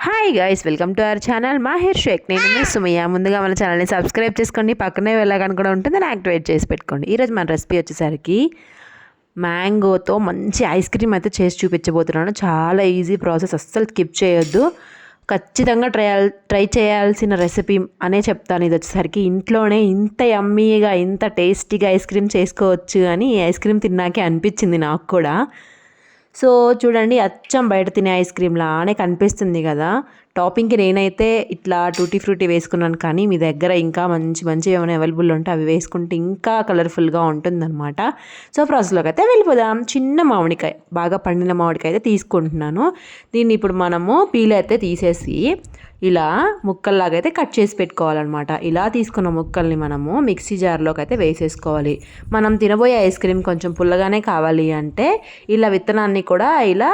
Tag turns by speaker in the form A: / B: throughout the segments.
A: Hi guys, welcome to our channel Mahir Shaik. నేను మీ Sumayya. ముందుగా మన ఛానల్ని సబ్స్క్రైబ్ చేసుకోండి, పక్కనే వెళ్ళగాని కూడా ఉంటుంది, దాన్ని యాక్టివేట్ చేసి పెట్టుకోండి. ఈరోజు మన రెసిపీ వచ్చేసరికి మ్యాంగోతో మంచి ఐస్ క్రీమ్ అయితే చేసి చూపించబోతున్నాను. చాలా ఈజీ ప్రాసెస్, అస్సలు స్కిప్ చేయొద్దు. ఖచ్చితంగా ట్రై చేయాల్సిన రెసిపీ అనే చెప్తాను. ఇది వచ్చేసరికి ఇంట్లోనే ఇంత యమ్మీగా ఇంత టేస్టీగా ఐస్ క్రీమ్ చేసుకోవచ్చు అని ఈ ఐస్ క్రీమ్ తిన్నాకే అనిపించింది నాకు కూడా. సో చూడండి, అచ్చం బయట తినే ఐస్ క్రీమ్ లానే కనిపిస్తుంది కదా. టాపింగ్కి నేనైతే ఇట్లా టూటీ ఫ్రూటీ వేసుకున్నాను, కానీ మీ దగ్గర ఇంకా మంచి మంచి ఏమైనా అవైలబుల్ ఉంటే అవి వేసుకుంటే ఇంకా కలర్ఫుల్గా ఉంటుందన్నమాట. సో ప్రాసెస్లోకి అయితే వెళ్ళిపోదాం. చిన్న మామిడికాయ, బాగా పండిన మామిడికాయ అయితే తీసుకుంటున్నాను. దీన్ని ఇప్పుడు మనము పీల్ అయితే తీసేసి ఇలా ముక్కల్లాగా అయితే కట్ చేసి పెట్టుకోవాలన్నమాట. ఇలా తీసుకున్న ముక్కల్ని మనము మిక్సీ జార్లోకి అయితే వేసేసుకోవాలి. మనం తినబోయే ఐస్ క్రీమ్ కొంచెం పుల్లగానే కావాలి అంటే ఇలా విత్తనాన్ని కూడా ఇలా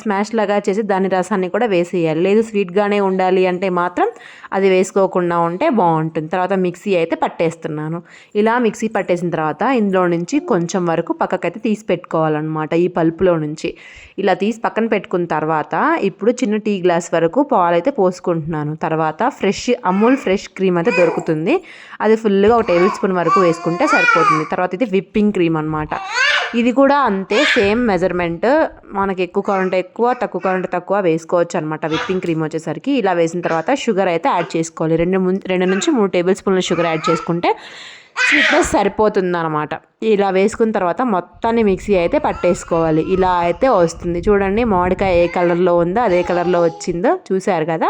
A: స్మాష్ లాగా చేసి దాని రసాన్ని కూడా వేసేయాలి. లేదు స్వీట్గానే ఉండాలి అంటే మాత్రం అది వేసుకోకుండా ఉంటే బాగుంటుంది. తర్వాత మిక్సీ అయితే పట్టేస్తున్నాను. ఇలా మిక్సీ పట్టేసిన తర్వాత ఇందులో నుంచి కొంచెం వరకు పక్కకైతే తీసి పెట్టుకోవాలన్నమాట. ఈ పల్పులో నుంచి ఇలా తీసి పక్కన పెట్టుకున్న తర్వాత ఇప్పుడు చిన్న టీ గ్లాస్ వరకు పాలు అయితే పోసుకుంటున్నాను. తర్వాత అమూల్ ఫ్రెష్ క్రీమ్ అయితే దొరుకుతుంది. అది ఫుల్గా ఒక టేబుల్ స్పూన్ వరకు వేసుకుంటే సరిపోతుంది. తర్వాత ఇది విప్పింగ్ క్రీమ్ అనమాట. ఇది కూడా అంతే, సేమ్ మెజర్మెంట్. మనకి ఎక్కువ కావాలంటే ఎక్కువ, తక్కువ కావాలంటే తక్కువ వేసుకోవచ్చు అనమాట. విప్పింగ్ క్రీమ్ వచ్చేసరికి ఇలా వేసిన తర్వాత షుగర్ అయితే యాడ్ చేసుకోవాలి. 2 నుంచి 3 టేబుల్ స్పూన్ల షుగర్ యాడ్ చేసుకుంటే స్వీట్నెస్ సరిపోతుంది అనమాట. ఇలా వేసుకున్న తర్వాత మొత్తాన్ని మిక్సీ అయితే పట్టేసుకోవాలి. ఇలా అయితే వస్తుంది. చూడండి, మామిడికాయ ఏ కలర్లో ఉందో అదే కలర్లో వచ్చిందో చూసారు కదా.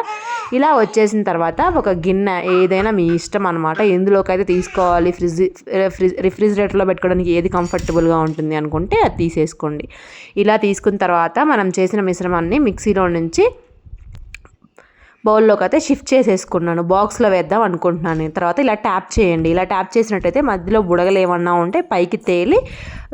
A: ఇలా వచ్చేసిన తర్వాత ఒక గిన్నె ఏదైనా మీ ఇష్టం అనమాట, ఎందులోకి అయితే తీసుకోవాలి, రిఫ్రిజిరేటర్లో పెట్టుకోవడానికి ఏది కంఫర్టబుల్గా ఉంటుంది అనుకుంటే అది తీసేసుకోండి. ఇలా తీసుకున్న తర్వాత మనం చేసిన మిశ్రమాన్ని మిక్సీలో నుంచి బౌల్లోకి అయితే షిఫ్ట్ చేసేసుకున్నాను. బాక్స్లో వేద్దాం అనుకుంటున్నాను. తర్వాత ఇలా ట్యాప్ చేయండి. ఇలా ట్యాప్ చేసినట్టయితే మధ్యలో బుడగలు ఏమన్నా ఉంటే పైకి తేలి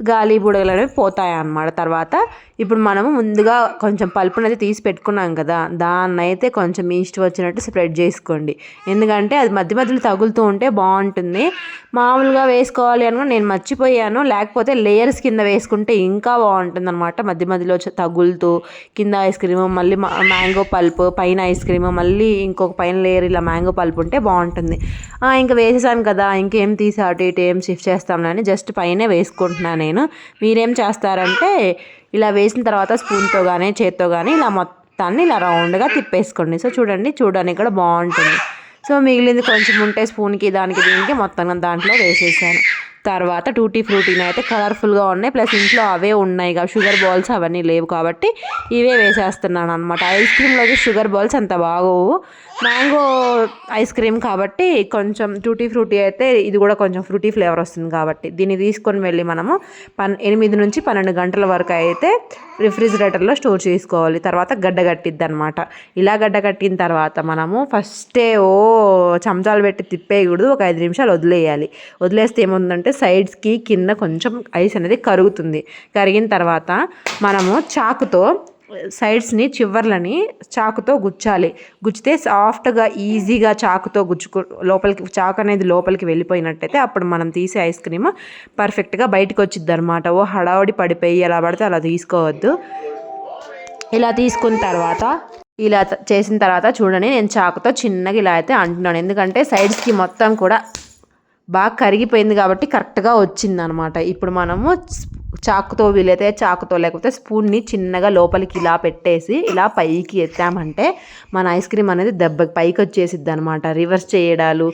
A: గాలి బుడగలు అనేవి పోతాయి అన్నమాట. తర్వాత ఇప్పుడు మనము ముందుగా కొంచెం పల్పునైతే తీసి పెట్టుకున్నాం కదా, దాన్ని అయితే కొంచెం మీ ఇష్టం వచ్చినట్టు స్ప్రెడ్ చేసుకోండి. ఎందుకంటే అది మధ్య మధ్యలో తగులుతూ ఉంటే బాగుంటుంది. మామూలుగా వేసుకోవాలి అనుకో నేను మర్చిపోయాను, లేకపోతే లేయర్స్ కింద వేసుకుంటే ఇంకా బాగుంటుంది అనమాట. మధ్య మధ్యలో తగులుతూ కింద ఐస్ క్రీము, మళ్ళీ మ్యాంగో పల్పు, పైన ఐస్ క్రీము, మళ్ళీ ఇంకొక పైన లేయర్ ఇలా మ్యాంగో పల్పు ఉంటే బాగుంటుంది. ఇంకా వేసేసాను కదా, ఇంకేం తీసి అటు ఇటు ఏం షిఫ్ట్ చేస్తామని జస్ట్ పైనే వేసుకుంటున్నాను నేను. మీరేం చేస్తారంటే ఇలా వేసిన తర్వాత స్పూన్తో కానీ చేత్తో కానీ ఇలా మొత్తాన్ని ఇలా రౌండ్గా తిప్పేసుకోండి. సో చూడండి, చూడడానికి కూడా బాగుంటుంది. సో మిగిలింది కొంచెం ఉంటే స్పూన్కి దానికి దీనికి మొత్తం దాంట్లో వేసేసాను. తర్వాత టూటీ ఫ్రూటీని అయితే కలర్ఫుల్గా ఉన్నాయి, ప్లస్ ఇంట్లో అవే ఉన్నాయి కదా, షుగర్ బాల్స్ అవన్నీ లేవు కాబట్టి ఇవే వేసేస్తున్నాను అనమాట. ఐస్ క్రీమ్లోకి షుగర్ బాల్స్ అంత బాగోవు, మ్యాంగో ఐస్ క్రీమ్ కాబట్టి కొంచెం టూటీ ఫ్రూటీ అయితే ఇది కూడా కొంచెం ఫ్రూటీ ఫ్లేవర్ వస్తుంది కాబట్టి దీన్ని తీసుకొని వెళ్ళి మనము 8 నుంచి 12 గంటల వరకు అయితే రిఫ్రిజిరేటర్లో స్టోర్ చేసుకోవాలి. తర్వాత గడ్డ కట్టిద్ది అనమాట. ఇలా గడ్డ కట్టిన తర్వాత మనము ఫస్టే చెంచాలు పెట్టి తిప్పేయకూడదు, ఒక 5 నిమిషాలు వదిలేయాలి. వదిలేస్తే ఏముందంటే సైడ్స్కి కింద కొంచెం ఐస్ అనేది కరుగుతుంది. కరిగిన తర్వాత మనము చాకుతో సైడ్స్ని చివర్లని చాకుతో గుచ్చాలి. గుచ్చితే సాఫ్ట్గా ఈజీగా చాకుతో లోపలికి చాకు అనేది లోపలికి వెళ్ళిపోయినట్టయితే అప్పుడు మనం తీసే ఐస్ క్రీమ్ పర్ఫెక్ట్గా బయటకు వచ్చిద్ది అనమాట. హడావుడి పడిపోయి ఎలా పడితే అలా తీసుకోవద్దు. ఇలా తీసుకున్న తర్వాత ఇలా చేసిన తర్వాత చూడండి, నేను చాకుతో చిన్నగా ఇలా అయితే అంటున్నాను. ఎందుకంటే సైడ్స్కి మొత్తం కూడా బాగా కరిగిపోయింది కాబట్టి కరెక్ట్గా వచ్చిందనమాట. ఇప్పుడు మనము చాకుతో వీలైతే చాకుతో లేకపోతే స్పూన్ని చిన్నగా లోపలికి ఇలా పెట్టేసి ఇలా పైకి ఎత్తామంటే మన ఐస్ క్రీమ్ అనేది దెబ్బకి పైకి వచ్చేసిద్ది అనమాట. రివర్స్ చేయడాలు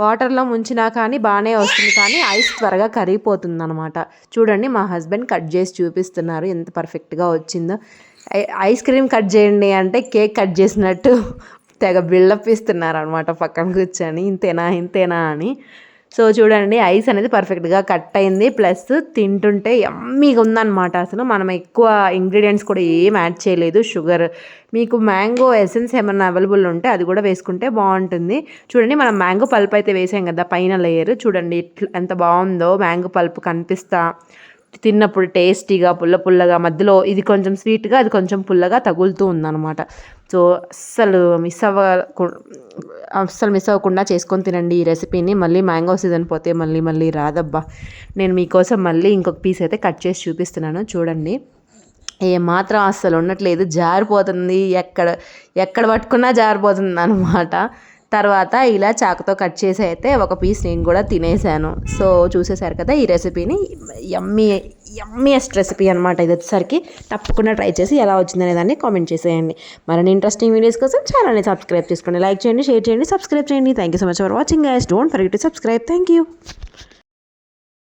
A: వాటర్లో ముంచినా కానీ బాగానే వస్తుంది, కానీ ఐస్ త్వరగా కరిగిపోతుంది అనమాట. చూడండి, మా హస్బెండ్ కట్ చేసి చూపిస్తున్నారు ఎంత పర్ఫెక్ట్గా వచ్చిందో. ఐస్ క్రీమ్ కట్ చేయండి అంటే కేక్ కట్ చేసినట్టు తెగ బిల్డప్ ఇస్తున్నారు అనమాట పక్కన కూర్చొని, ఇంతేనా అని. సో చూడండి, ఐస్ అనేది పర్ఫెక్ట్గా కట్ అయింది, ప్లస్ తింటుంటే యమ్మీగా ఉందన్నమాట. అసలు మనం ఎక్కువ ఇంగ్రీడియంట్స్ కూడా ఏం యాడ్ చేయలేదు. షుగర్, మీకు మ్యాంగో ఎసెన్స్ ఏమన్నా అవైలబుల్ ఉంటే అది కూడా వేసుకుంటే బాగుంటుంది. చూడండి, మనం మ్యాంగో పల్ప్ అయితే వేసాం కదా పైన లేయర్, చూడండి ఎంత బాగుందో. మ్యాంగో పల్ప్ కనిపిస్తా తిన్నప్పుడు టేస్టీగా పుల్లగా, మధ్యలో ఇది కొంచెం స్వీట్గా అది కొంచెం పుల్లగా తగులుతూ ఉందన్నమాట. సో అస్సలు మిస్ అవ్వకుండా చేసుకొని తినండి ఈ రెసిపీని. మళ్ళీ మ్యాంగో సీజన్ పోతే మళ్ళీ రాదబ్బా. నేను మీకోసం మళ్ళీ ఇంకొక పీస్ అయితే కట్ చేసి చూపిస్తున్నాను. చూడండి, ఏమాత్రం అస్సలు ఉండట్లేదు, జారిపోతుంది, ఎక్కడ ఎక్కడ పట్టుకున్నా జారిపోతుంది అనమాట. తర్వాత ఇలా చాకుతో కట్ చేసి అయితే ఒక పీస్ నేను కూడా తినేసాను. సో చూసేసారు కదా ఈ రెసిపీని, యమ్మీయెస్ట్ రెసిపీ అనమాట ఇది వచ్చేసరికి. తప్పకుండా ట్రై చేసి ఎలా వచ్చిందనే దాన్ని కామెంట్ చేసేయండి. మరిన్ని ఇంట్రెస్టింగ్ వీడియోస్ కోసం ఛానల్ని సబ్స్క్రైబ్ చేసుకోండి, లైక్ చేయండి, షేర్ చేయండి, సబ్స్క్రైబ్ చేయండి. Thank you so much for watching guys. Don't forget to subscribe. Thank you.